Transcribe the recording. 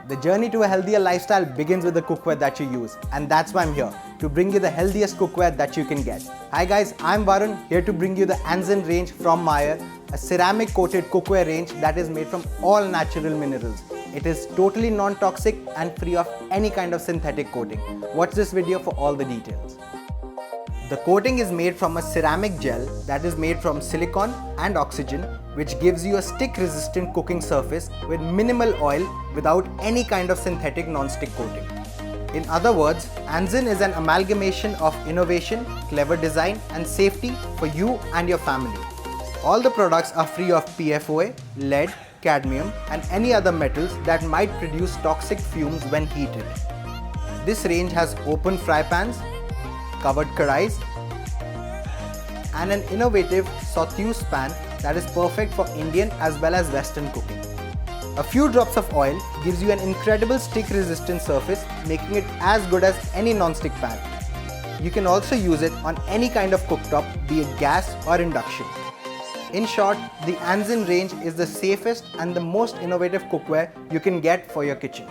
The journey to a healthier lifestyle begins with the cookware that you use, and that's why I'm here, to bring you the healthiest cookware that you can get. Hi guys, I'm Varun, here to bring you the Anzen range from Meyer, a ceramic coated cookware range that is made from all natural minerals. It is totally non-toxic and free of any kind of synthetic coating. Watch this video for all the details. The coating is made from a ceramic gel that is made from silicone and oxygen, which gives you a stick-resistant cooking surface with minimal oil without any kind of synthetic non-stick coating. In other words, Anzen is an amalgamation of innovation, clever design and safety for you and your family. All the products are free of PFOA, lead, cadmium and any other metals that might produce toxic fumes when heated. This range has open fry pans, covered kadais and an innovative sauteuse pan that is perfect for Indian as well as Western cooking. A few drops of oil gives you an incredible stick-resistant surface, making it as good as any non-stick pan. You can also use it on any kind of cooktop, be it gas or induction. In short, the Anzen range is the safest and the most innovative cookware you can get for your kitchen.